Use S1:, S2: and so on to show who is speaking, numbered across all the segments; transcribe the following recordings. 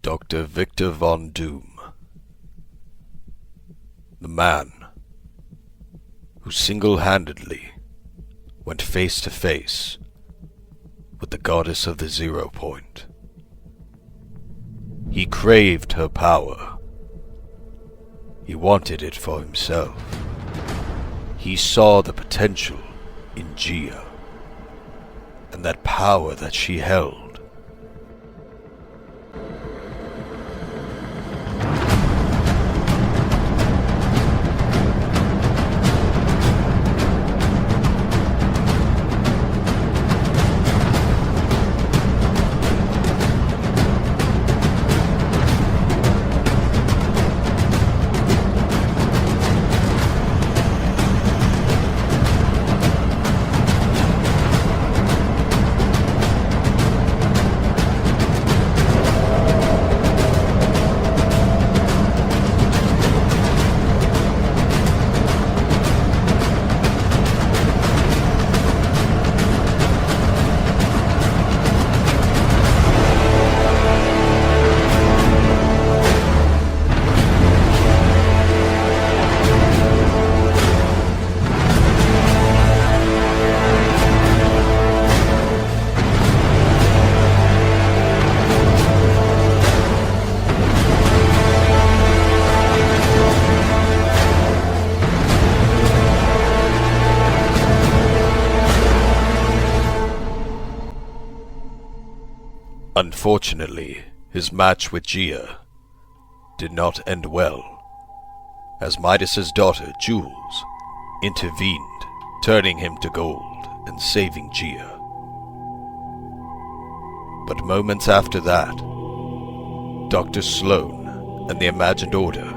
S1: Dr. Victor von Doom, the man who single-handedly went face to face with the goddess of the 0 point. He craved her power. He wanted it for himself. He saw the potential in Gia, and that power that she held. Unfortunately, his match with Gia did not end well, as Midas's daughter, Jules, intervened, turning him to gold and saving Gia. But moments after that, Dr. Sloan and the Imagined Order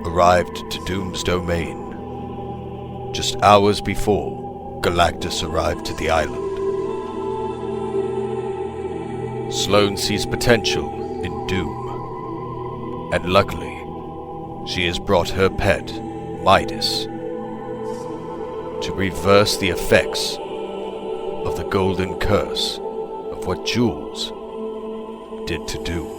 S1: arrived to Doom's domain, just hours before Galactus arrived to the island. Sloan sees potential in Doom, and luckily, she has brought her pet, Midas, to reverse the effects of the golden curse of what Jules did to Doom.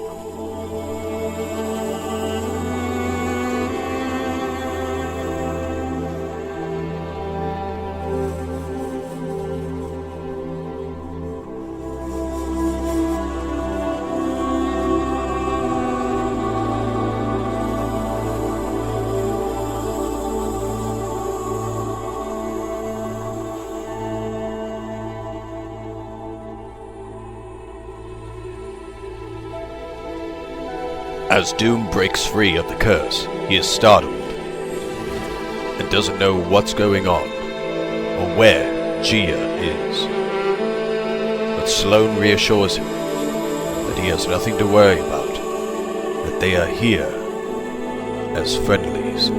S1: As Doom breaks free of the curse, he is startled and doesn't know what's going on or where Gia is. But Sloan reassures him that he has nothing to worry about, that they are here as friendlies,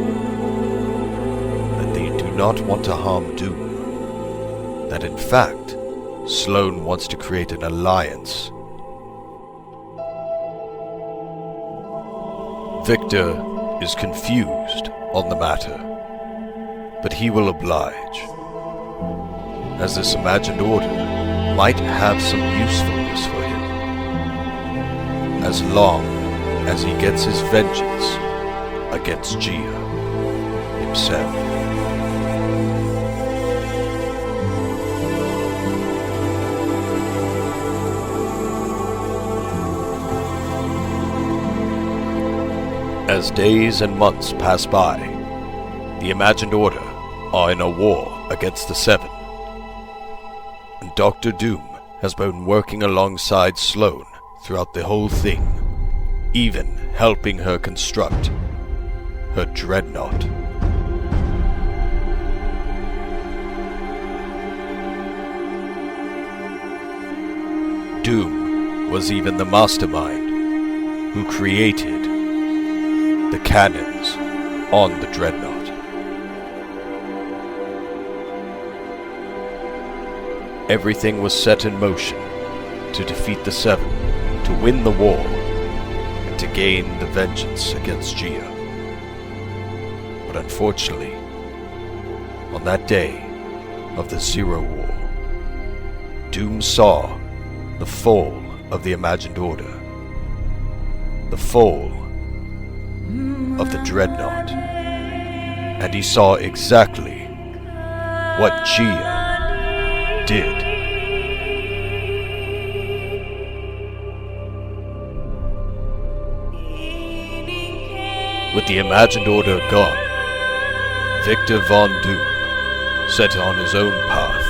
S1: that they do not want to harm Doom, that in fact, Sloan wants to create an alliance. Victor is confused on the matter, but he will oblige, as this Imagined Order might have some usefulness for him, as long as he gets his vengeance against Gia himself. As days and months pass by, the Imagined Order are in a war against the Seven, and Dr. Doom has been working alongside Sloan throughout the whole thing, even helping her construct her dreadnought. Doom was even the mastermind who created the cannons on the dreadnought. Everything was set in motion to defeat the Seven, to win the war, and to gain the vengeance against Gia. But unfortunately, on that day of the Zero War, Doom saw the fall of the Imagined Order, the fall of the dreadnought, and he saw exactly what Gia did. With the imagined order gone, Victor von Doom set on his own path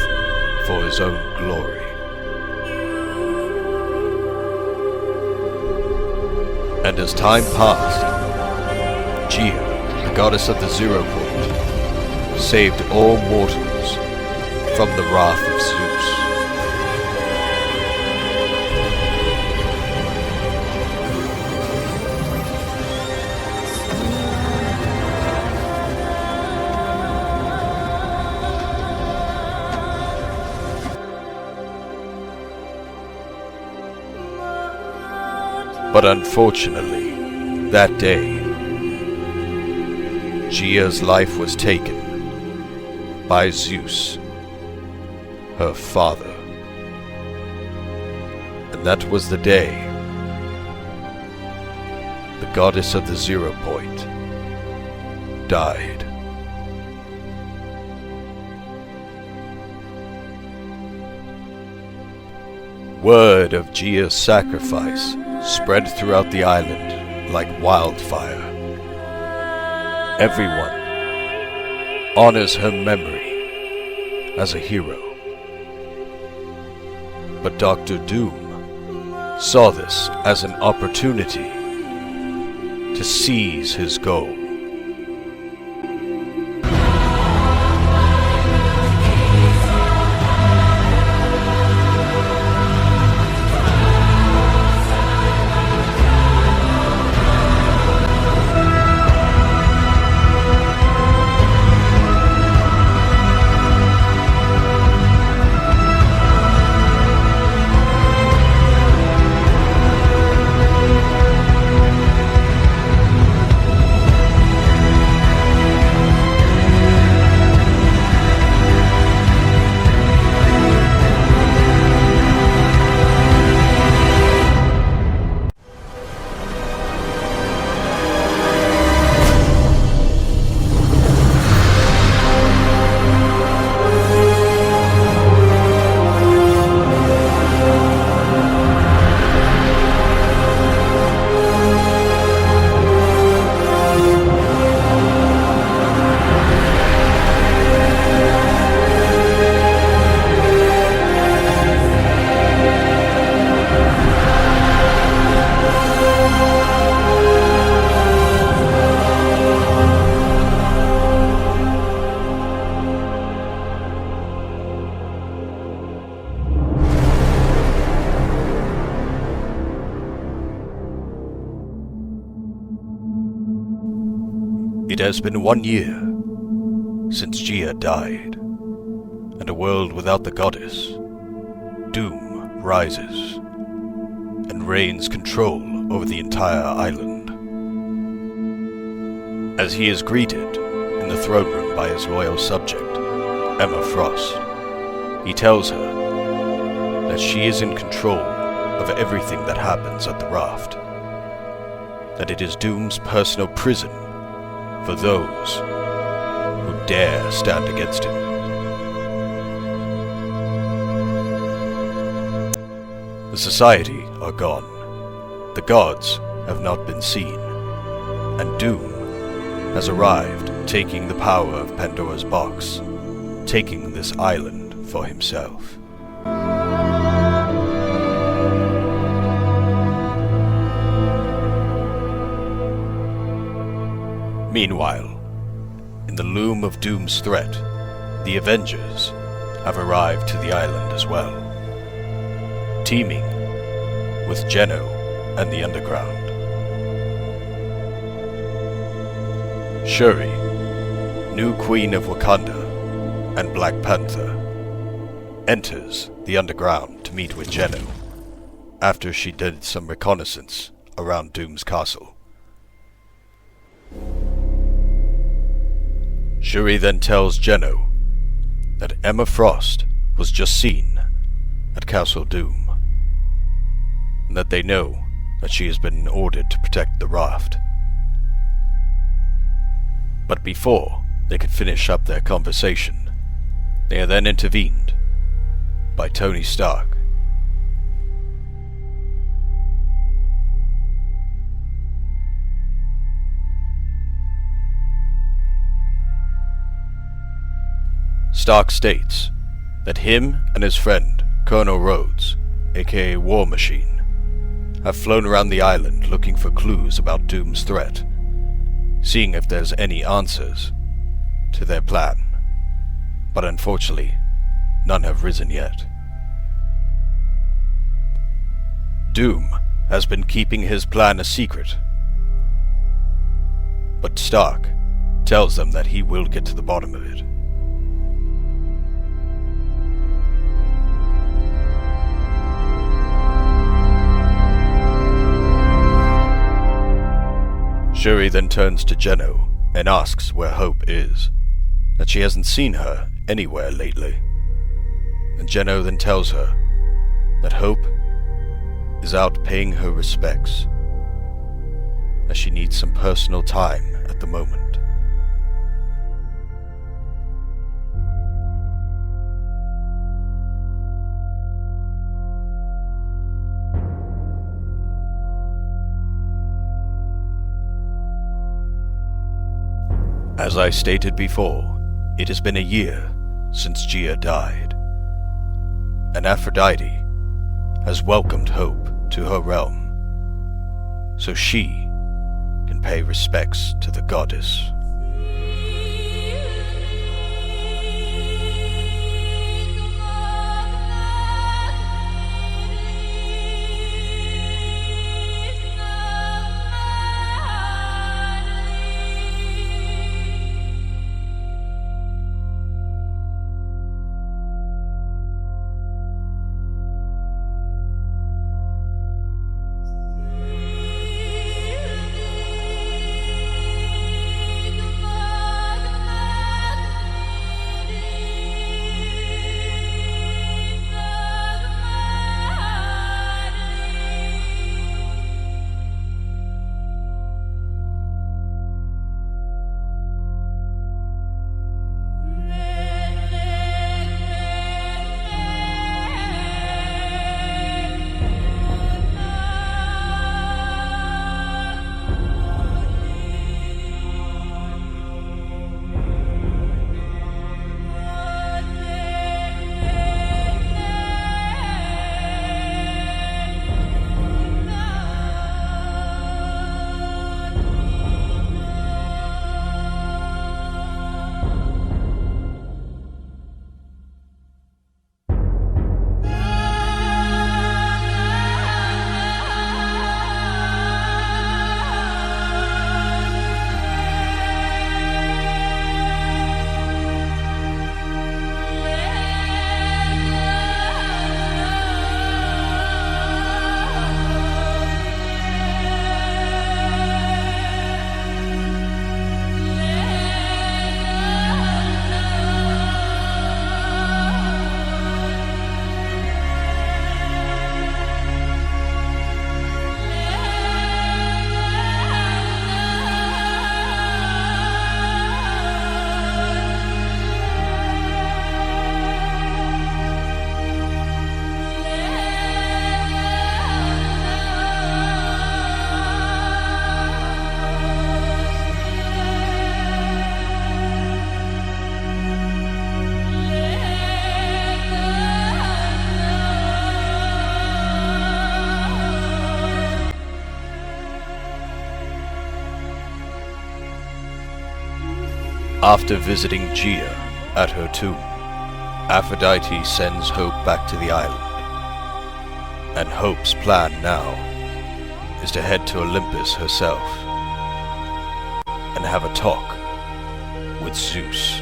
S1: for his own glory. And as time passed, Gia, the goddess of the Zero Point, saved all mortals from the wrath of Zeus. But unfortunately, that day, Gia's life was taken by Zeus, her father. And that was the day the goddess of the Zero Point died. Word of Gia's sacrifice spread throughout the island like wildfire. Everyone honors her memory as a hero. But Dr. Doom saw this as an opportunity to seize his goal. It has been 1 year since Gia died, and a world without the goddess, Doom, rises and reigns control over the entire island. As he is greeted in the throne room by his loyal subject, Emma Frost, he tells her that she is in control of everything that happens at the raft, that it is Doom's personal prison for those who dare stand against him. The society are gone, the gods have not been seen, and Doom has arrived, taking the power of Pandora's box, taking this island for himself. Meanwhile, in the loom of Doom's threat, the Avengers have arrived to the island as well, teaming with Geno and the Underground. Shuri, new Queen of Wakanda, and Black Panther, enters the Underground to meet with Geno after she did some reconnaissance around Doom's castle. Shuri then tells Geno that Emma Frost was just seen at Castle Doom, and that they know that she has been ordered to protect the raft. But before they could finish up their conversation, they are then intervened by Tony Stark. Stark states that him and his friend, Colonel Rhodes, aka War Machine, have flown around the island looking for clues about Doom's threat, seeing if there's any answers to their plan. But unfortunately, none have risen yet. Doom has been keeping his plan a secret, but Stark tells them that he will get to the bottom of it. Shuri then turns to Jenno and asks where Hope is, that she hasn't seen her anywhere lately. And Jenno then tells her that Hope is out paying her respects, as she needs some personal time at the moment. As I stated before, it has been a year since Gia died, and Aphrodite has welcomed Hope to her realm, so she can pay respects to the goddess. After visiting Gia at her tomb, Aphrodite sends Hope back to the island. And Hope's plan now is to head to Olympus herself and have a talk with Zeus.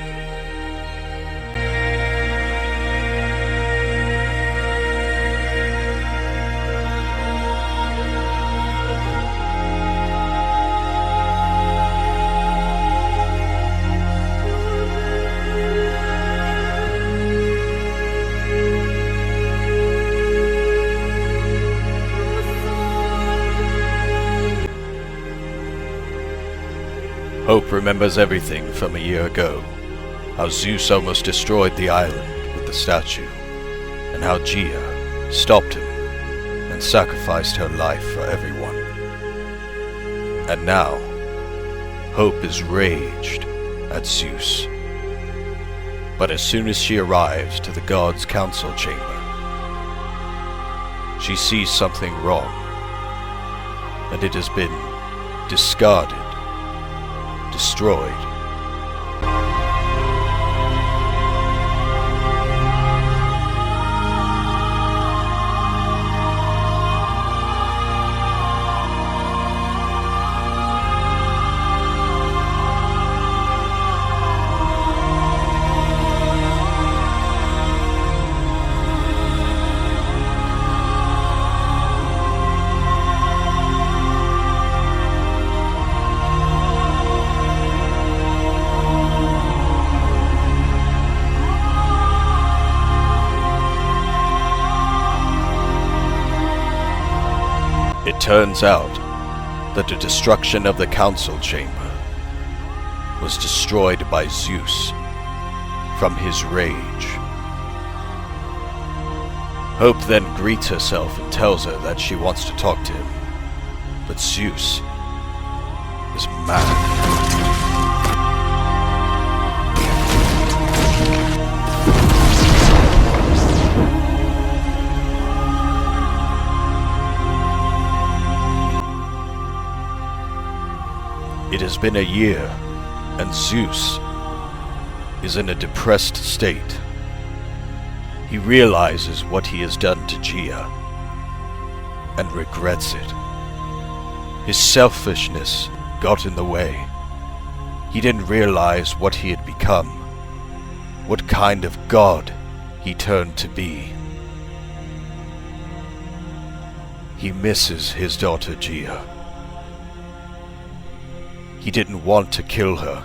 S1: Hope remembers everything from a year ago, how Zeus almost destroyed the island with the statue, and how Gia stopped him and sacrificed her life for everyone. And now, Hope is raged at Zeus. But as soon as she arrives to the gods' council chamber, she sees something wrong, and it has been discarded, destroyed. It turns out that the destruction of the council chamber was destroyed by Zeus from his rage. Hope then greets herself and tells her that she wants to talk to him, but Zeus is mad. It has been a year, and Zeus is in a depressed state. He realizes what he has done to Gia, and regrets it. His selfishness got in the way. He didn't realize what he had become, what kind of god he turned to be. He misses his daughter Gia. He didn't want to kill her.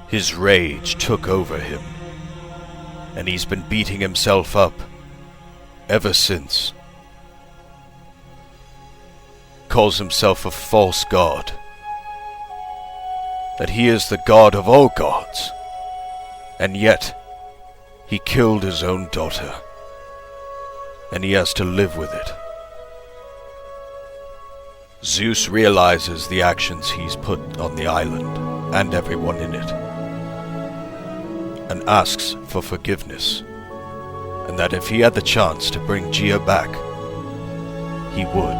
S1: His rage took over him, and he's been beating himself up ever since. Calls himself a false god, that he is the god of all gods, and yet he killed his own daughter, and he has to live with it. Zeus realizes the actions he's put on the island and everyone in it, and asks for forgiveness, and that if he had the chance to bring Gia back, he would.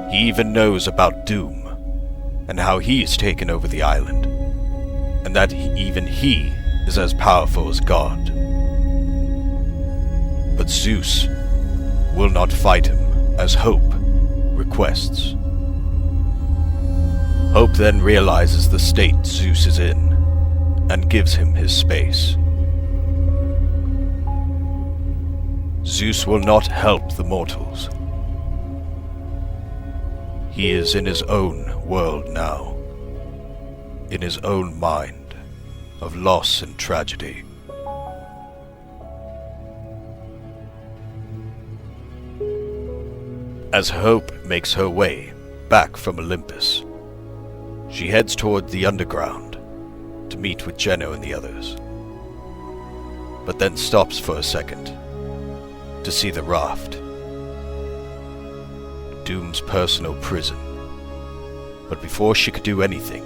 S1: He even knows about Doom, and how he's taken over the island, and that even he is as powerful as God. But Zeus will not fight him as Hope requests. Hope then realizes the state Zeus is in and gives him his space. Zeus will not help the mortals. He is in his own world now, in his own mind of loss and tragedy. As Hope makes her way back from Olympus, she heads toward the underground to meet with Geno and the others, but then stops for a second to see the raft, Doom's personal prison. But before she could do anything,